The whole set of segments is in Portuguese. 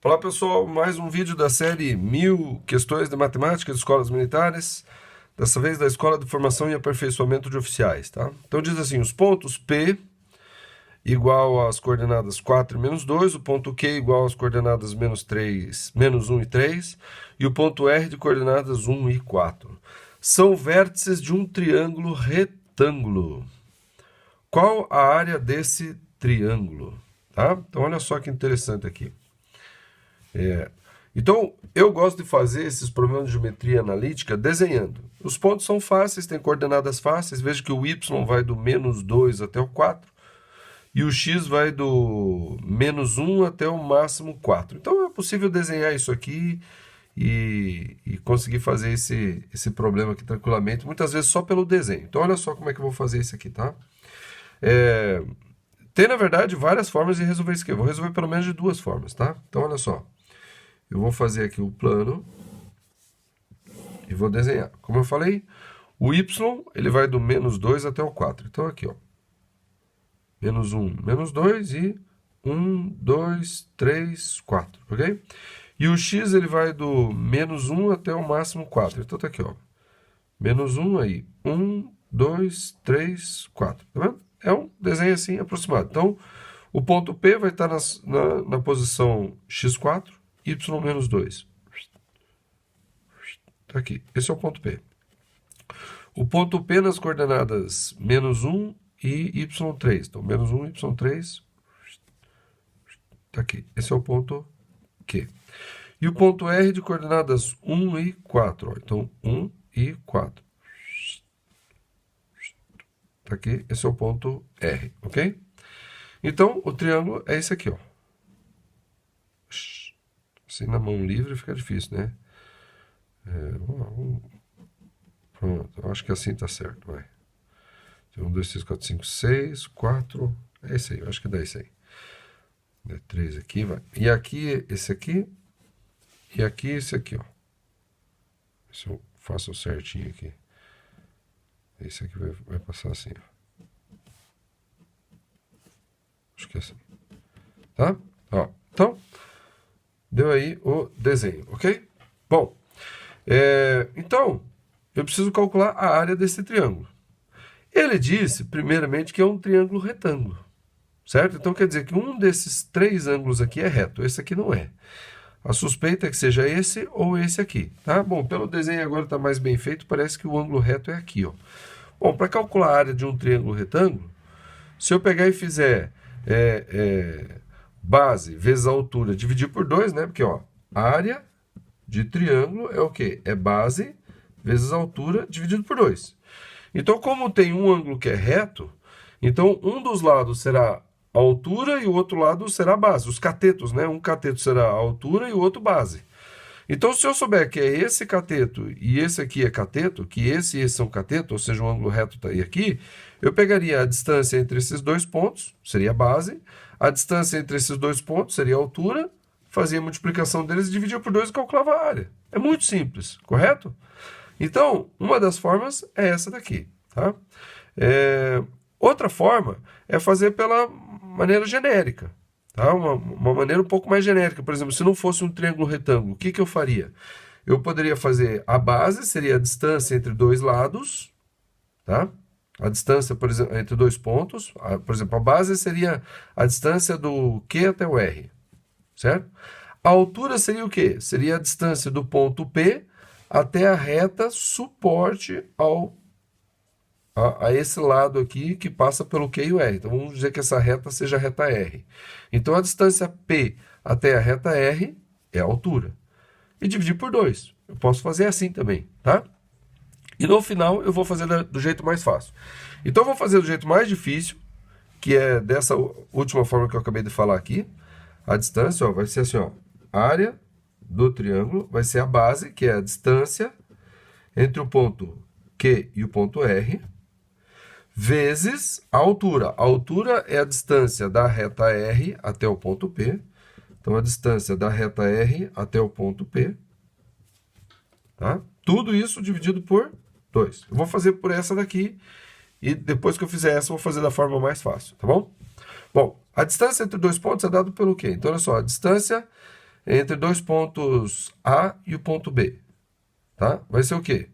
Olá pessoal, mais um vídeo da série 1000 questões de matemática de escolas militares, dessa vez da Escola de Formação e Aperfeiçoamento de Oficiais, tá? Então diz assim, os pontos P igual às coordenadas 4 e menos 2, o ponto Q igual às coordenadas menos 1 e 3, e o ponto R de coordenadas 1 e 4. São vértices de um triângulo retângulo. Qual a área desse triângulo? Tá? Então olha só que interessante aqui. Então, eu gosto de fazer esses problemas de geometria analítica desenhando. Os pontos são fáceis, têm coordenadas fáceis. Veja que o y vai do menos 2 até o 4. E o x vai do menos 1 até o máximo 4. Então, é possível desenhar isso aqui e conseguir fazer esse problema aqui tranquilamente. Muitas vezes só pelo desenho. Então, olha só como é que eu vou fazer isso aqui, tá? Tem, na verdade, várias formas de resolver isso aqui. Eu vou resolver pelo menos de duas formas, tá? Então, olha só. Eu vou fazer aqui o plano e vou desenhar. Como eu falei, o y ele vai do menos 2 até o 4. Então, aqui, ó. Menos 1, menos 2 e 1, 2, 3, 4, ok? E o x ele vai do menos 1 até o máximo 4. Então, tá aqui, ó. Menos 1 aí. 1, 2, 3, 4. Tá vendo? É um desenho assim aproximado. Então, o ponto P vai estar na posição x4. y menos 2. Tá aqui. Esse é o ponto P. O ponto P nas coordenadas menos 1 e y3. Então, menos 1 e y3. Tá aqui. Esse é o ponto Q. E o ponto R de coordenadas 1 e 4. Ó. Então, 1 e 4. Tá aqui. Esse é o ponto R. Ok? Então, o triângulo é esse aqui, ó. Assim na mão livre fica difícil, né? Pronto, eu acho que assim tá certo, vai. 1, 2, 3, 4, 5, 6, 4. É esse aí, eu acho que dá esse aí. 3 aqui, vai. E aqui, esse aqui. E aqui, esse aqui, ó. Se eu faço certinho aqui. Esse aqui vai passar assim, ó. Acho que é assim. Tá? Ó, então. Deu aí o desenho, ok? Bom, então, eu preciso calcular a área desse triângulo. Ele disse, primeiramente, que é um triângulo retângulo, certo? Então, quer dizer que um desses três ângulos aqui é reto, esse aqui não é. A suspeita é que seja esse ou esse aqui, tá? Bom, pelo desenho agora está mais bem feito, parece que o ângulo reto é aqui, ó. Bom, para calcular a área de um triângulo retângulo, se eu pegar e fizer... base vezes a altura, dividir por 2, né? Porque, ó, área de triângulo é o quê? É base vezes a altura dividido por 2. Então, como tem um ângulo que é reto, então um dos lados será a altura e o outro lado será a base. Os catetos, né? Um cateto será a altura e o outro base. Então, se eu souber que é esse cateto e esse aqui é cateto, que esse e esse são cateto, ou seja, o ângulo reto está aí aqui, eu pegaria a distância entre esses dois pontos, seria a base, a distância entre esses dois pontos seria a altura, fazia a multiplicação deles, dividia por 2 e calculava a área. É muito simples, correto? Então, uma das formas é essa daqui. Tá? Outra forma é fazer pela maneira genérica. Tá? Uma maneira um pouco mais genérica. Por exemplo, se não fosse um triângulo retângulo, o que eu faria? Eu poderia fazer a base, seria a distância entre dois lados, tá? A distância, por exemplo, entre dois pontos. Por exemplo, a base seria a distância do Q até o R, certo? A altura seria o quê? Seria a distância do ponto P até a reta suporte a esse lado aqui que passa pelo Q e o R. Então, vamos dizer que essa reta seja a reta R. Então, a distância P até a reta R é a altura. E dividir por 2. Eu posso fazer assim também, tá? E no final, eu vou fazer do jeito mais fácil. Então, eu vou fazer do jeito mais difícil, que é dessa última forma que eu acabei de falar aqui. A distância, ó, vai ser assim, ó. A área do triângulo vai ser a base, que é a distância entre o ponto Q e o ponto R, vezes a altura. A altura é a distância da reta R até o ponto P. Então, a distância da reta R até o ponto P. Tá? Tudo isso dividido por 2. Eu vou fazer por essa daqui. E depois que eu fizer essa, eu vou fazer da forma mais fácil. Tá bom? Bom, a distância entre dois pontos é dada pelo quê? Então, olha só. A distância entre dois pontos A e o ponto B. Tá? Vai ser o quê?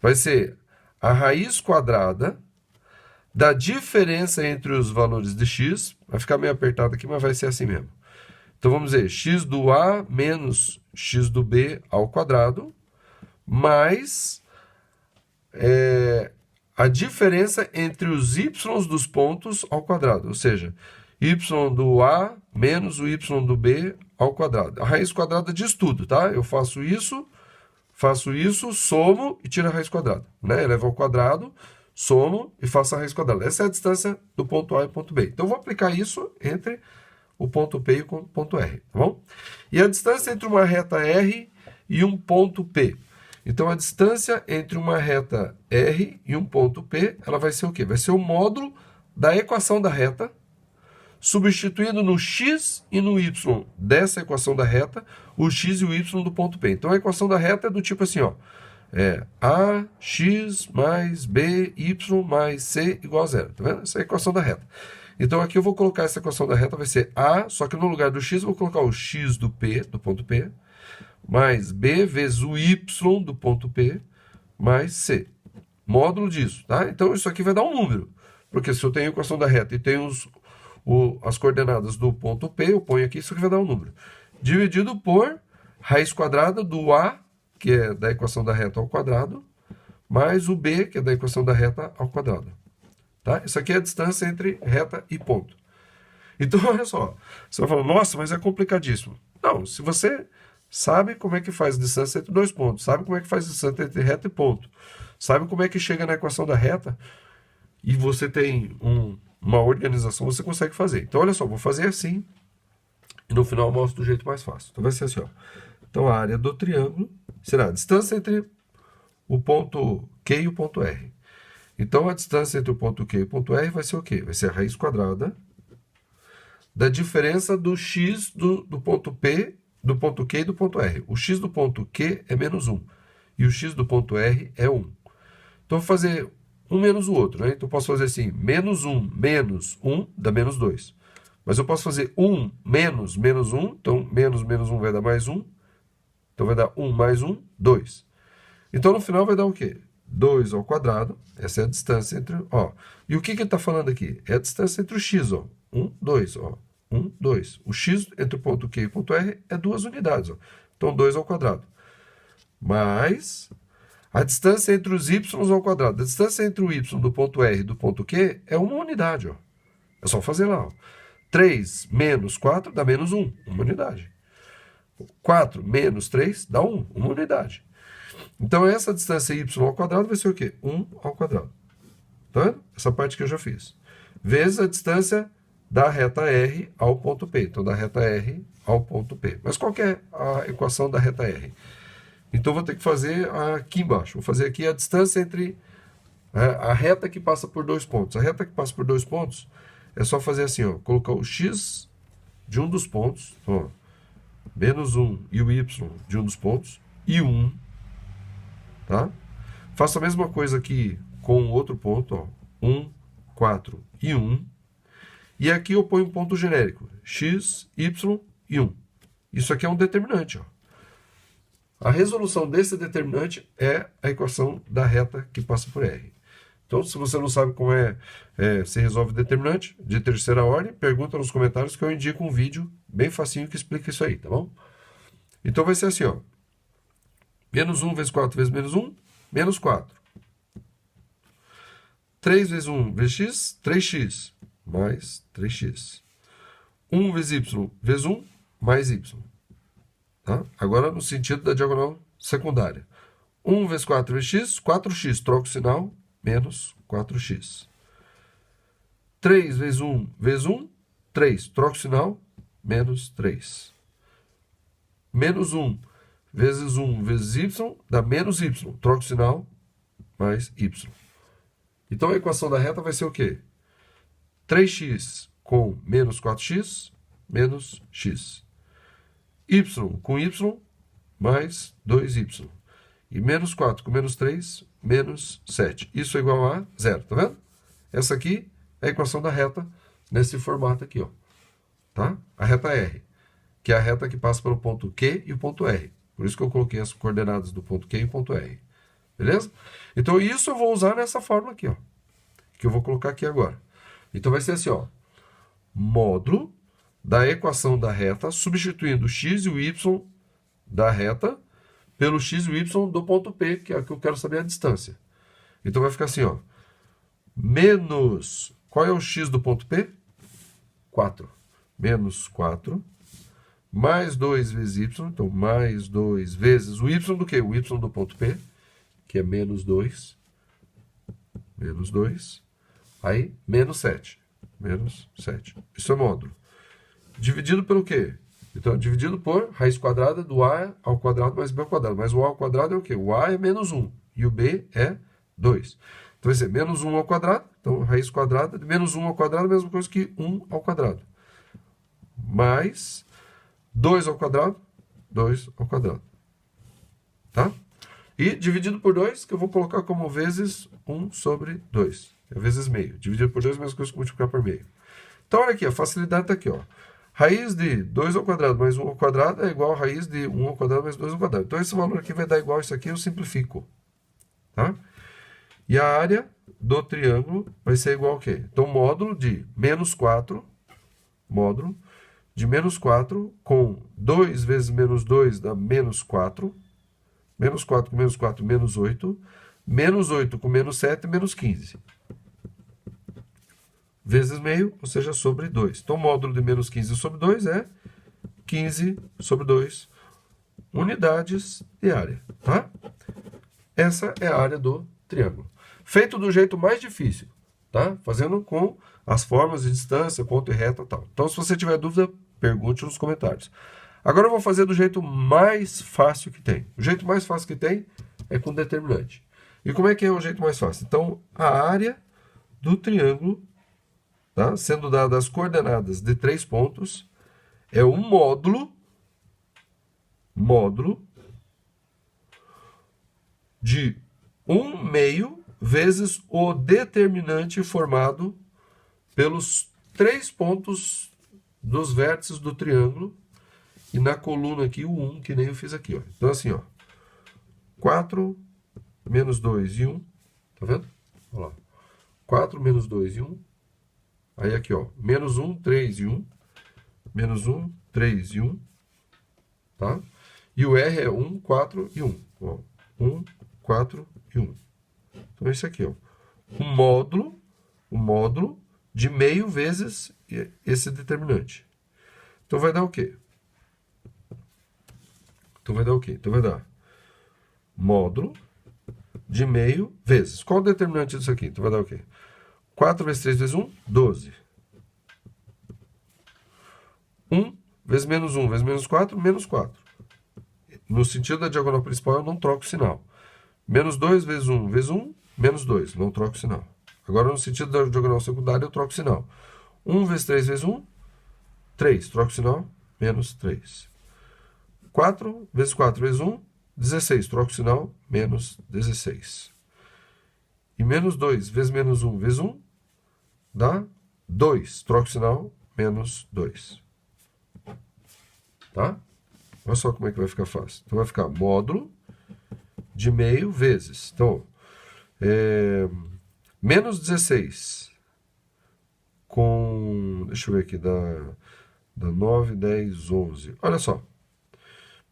Vai ser a raiz quadrada da diferença entre os valores de x. Vai ficar meio apertado aqui, mas vai ser assim mesmo. Então vamos dizer, x do A menos x do B ao quadrado, mais a diferença entre os y dos pontos ao quadrado. Ou seja, y do A menos o y do B ao quadrado. A raiz quadrada diz tudo, tá? Eu faço isso, somo e tiro a raiz quadrada. Né? Elevo ao quadrado, somo e faço a raiz quadrada. Essa é a distância do ponto A e ponto B. Então, eu vou aplicar isso entre o ponto P e o ponto R, tá bom? E a distância entre uma reta R e um ponto P. Então, a distância entre uma reta R e um ponto P, ela vai ser o quê? Vai ser o módulo da equação da reta, substituindo no x e no y dessa equação da reta, o x e o y do ponto P. Então, a equação da reta é do tipo assim, ó. AX mais BY mais C igual a zero. Tá vendo? Essa é a equação da reta. Então, aqui eu vou colocar essa equação da reta, vai ser A, só que no lugar do x eu vou colocar o x do P, do ponto P, mais B vezes o y do ponto P, mais C. Módulo disso, tá? Então, isso aqui vai dar um número. Porque se eu tenho a equação da reta e tenho as coordenadas do ponto P, eu ponho aqui, isso aqui vai dar um número. Dividido por raiz quadrada do A, que é da equação da reta ao quadrado, mais o B, que é da equação da reta ao quadrado. Tá? Isso aqui é a distância entre reta e ponto. Então, olha só. Você vai falar, nossa, mas é complicadíssimo. Não, se você sabe como é que faz a distância entre dois pontos, sabe como é que faz a distância entre reta e ponto, sabe como é que chega na equação da reta, e você tem uma organização, você consegue fazer. Então, olha só, vou fazer assim, e no final eu mostro do jeito mais fácil. Então, vai ser assim, ó. Então, a área do triângulo será a distância entre o ponto Q e o ponto R. Então, a distância entre o ponto Q e o ponto R vai ser o quê? Vai ser a raiz quadrada da diferença do x do ponto P, do ponto Q e do ponto R. O x do ponto Q é menos 1 e o x do ponto R é 1. Então, eu vou fazer um menos o outro. Né? Então, eu posso fazer assim, menos 1 dá menos 2. Mas eu posso fazer 1 menos 1, então menos 1 vai dar mais 1. Então, vai dar 1 mais 1, 2. Então, no final vai dar o quê? 2 ao quadrado, essa é a distância entre... Ó, e o que ele está falando aqui? É a distância entre o x, ó. 1, 2, ó. 1, 2. O x entre o ponto Q e o ponto R é 2 unidades, ó. Então, 2 ao quadrado. Mais a distância entre os y ao quadrado. A distância entre o y do ponto R e do ponto Q é 1 unidade, ó. É só fazer lá, ó. 3 menos 4 dá menos 1, 1 unidade. 4 menos 3 dá 1, 1 unidade. Então, essa distância y ao quadrado vai ser o quê? 1 ao quadrado. Tá vendo? Essa parte que eu já fiz. Vezes a distância da reta R ao ponto P. Então, da reta R ao ponto P. Mas qual que é a equação da reta R? Então, vou ter que fazer aqui embaixo. Vou fazer aqui a distância entre a reta que passa por dois pontos. A reta que passa por dois pontos é só fazer assim, ó. Colocar o x de um dos pontos, ó, menos 1 e o y de um dos pontos, e 1. Tá? Faço a mesma coisa aqui com outro ponto, ó, 1, 4 e 1. E aqui eu ponho um ponto genérico, x, y e 1. Isso aqui é um determinante. Ó. A resolução desse determinante é a equação da reta que passa por R. Então, se você não sabe como se resolve determinante de terceira ordem, pergunta nos comentários que eu indico um vídeo bem facinho que explica isso aí, tá bom? Então, vai ser assim, ó. Menos 1 vezes 4 vezes menos 1, menos 4. 3 vezes 1 vezes x, 3x, mais 3x. 1 vezes y vezes 1, mais y. Tá? Agora, no sentido da diagonal secundária. 1 vezes 4 vezes x, 4x, troco o sinal, menos 4x. 3 vezes 1 vezes 1, 3, troco o sinal, menos 3. Menos 1 vezes 1 vezes y dá menos y. Troca o sinal, mais y. Então, a equação da reta vai ser o quê? 3x com menos 4x, menos x. Y com y, mais 2y. E menos 4 com menos 3, menos 7. Isso é igual a 0, tá vendo? Essa aqui é a equação da reta nesse formato aqui, ó. Tá? A reta R. que é a reta que passa pelo ponto Q e o ponto R. Por isso que eu coloquei as coordenadas do ponto Q e o ponto R. Beleza? Então, isso eu vou usar nessa fórmula aqui, ó, que eu vou colocar aqui agora. Então, vai ser assim, ó, módulo da equação da reta, substituindo o x e o y da reta pelo x e o y do ponto P, que é o que eu quero saber a distância. Então, vai ficar assim, ó, menos... Qual é o x do ponto P? 4. Menos 4, mais 2 vezes y, então mais 2 vezes o y do quê? O y do ponto P, que é menos 2, aí menos 7, Isso é módulo. Dividido pelo quê? Então, dividido por raiz quadrada do a ao quadrado mais b ao quadrado. Mas o a ao quadrado é o quê? O a é menos 1 e o b é 2. Então, vai ser menos 1 ao quadrado. Então, raiz quadrada de menos 1 ao quadrado é a mesma coisa que 1 ao quadrado. Mais 2 ao quadrado, 2 ao quadrado. Tá? E dividido por 2, que eu vou colocar como vezes 1 sobre 2. É vezes meio. Dividido por 2 é a mesma coisa que multiplicar por meio. Então, olha aqui, a facilidade está aqui, ó. Raiz de 2 ao quadrado mais 1 ao quadrado é igual a raiz de 1 ao quadrado mais 2 ao quadrado. Então, esse valor aqui vai dar igual a isso aqui, eu simplifico. Tá? E a área do triângulo vai ser igual ao quê? Então, módulo de menos 4, com 2 vezes menos 2 dá menos 4. Menos 4 com menos 4, menos 8. Menos 8 com menos 7, menos 15. Vezes meio, ou seja, sobre 2. Então, o módulo de menos 15 sobre 2 é 15 sobre 2 unidades de área. Tá? Essa é a área do triângulo. Feito do jeito mais difícil. Tá? Fazendo com as formas de distância, ponto e reta e tal. Então, se você tiver dúvida, pergunte nos comentários. Agora eu vou fazer do jeito mais fácil que tem. O jeito mais fácil que tem é com determinante. E como é que é o jeito mais fácil? Então, a área do triângulo, tá? Sendo dadas as coordenadas de 3 pontos, é um módulo de 1/2 vezes o determinante formado pelos 3 pontos dos vértices do triângulo. E na coluna aqui, o 1, que nem eu fiz aqui, ó. Então, assim, ó. 4 menos 2 e 1. Tá vendo? Olha lá. 4 menos 2 e 1. Aí aqui, ó. Menos 1, 3 e 1. Menos 1, 3 e 1. Tá? E o R é 1, 4 e 1. Ó. 1, 4 e 1. Então, esse aqui, ó. O módulo de meio vezes esse determinante. Então, vai dar o quê? Então, vai dar módulo de meio vezes. Qual o determinante disso aqui? Então, vai dar o quê? 4 vezes 3 vezes 1, 12. 1 vezes menos 1 vezes menos 4, menos 4. No sentido da diagonal principal, eu não troco o sinal. Menos 2 vezes 1 vezes 1, menos 2. Não troco o sinal. Agora, no sentido da diagonal secundária, eu troco o sinal. 1 vezes 3 vezes 1, 3. Troco o sinal, menos 3. 4 vezes 4 vezes 1, 16. Troco o sinal, menos 16. E menos 2 vezes menos 1 vezes 1, dá 2. Troco o sinal, menos 2. Tá? Olha só como é que vai ficar fácil. Então, vai ficar módulo de meio vezes. Então, menos 16 com... Deixa eu ver aqui, dá 9, 10, 11. Olha só.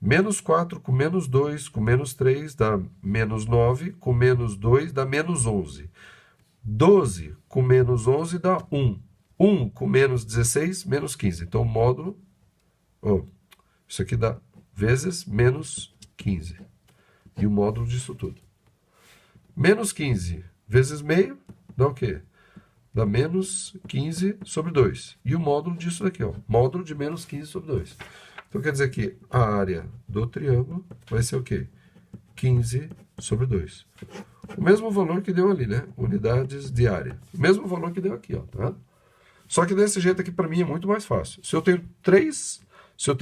Menos 4 com menos 2 com menos 3 dá menos 9, com menos 2 dá menos 11. 12 com menos 11 dá 1. 1 com menos 16, menos 15. Então, o módulo... isso aqui dá vezes menos 15. E o módulo disso tudo. Menos 15 vezes meio dá o quê? Dá menos 15 sobre 2. E o módulo disso daqui, ó. Módulo de menos 15 sobre 2. Então, quer dizer que a área do triângulo vai ser o quê? 15 sobre 2. O mesmo valor que deu ali, né? Unidades de área. O mesmo valor que deu aqui, ó. Tá? Só que desse jeito aqui, para mim, é muito mais fácil. Se eu tenho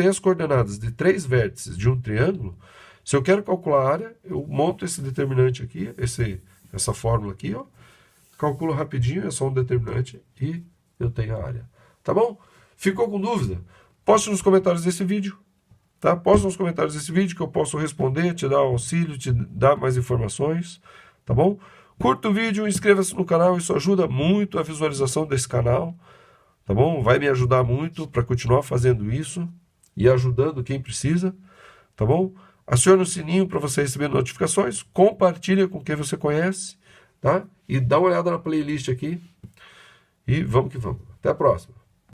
as coordenadas de 3 vértices de um triângulo, se eu quero calcular a área, eu monto esse determinante aqui, essa fórmula aqui, ó. Calculo rapidinho, é só um determinante e eu tenho a área. Tá bom? Ficou com dúvida? Poste nos comentários desse vídeo. Tá? Poste nos comentários desse vídeo que eu posso responder, te dar auxílio, te dar mais informações. Tá bom? Curta o vídeo, inscreva-se no canal, isso ajuda muito a visualização desse canal. Tá bom? Vai me ajudar muito para continuar fazendo isso e ajudando quem precisa. Tá bom? Acione o sininho para você receber notificações. Compartilha com quem você conhece. Tá? E dá uma olhada na playlist aqui. E vamos que vamos. Até a próxima.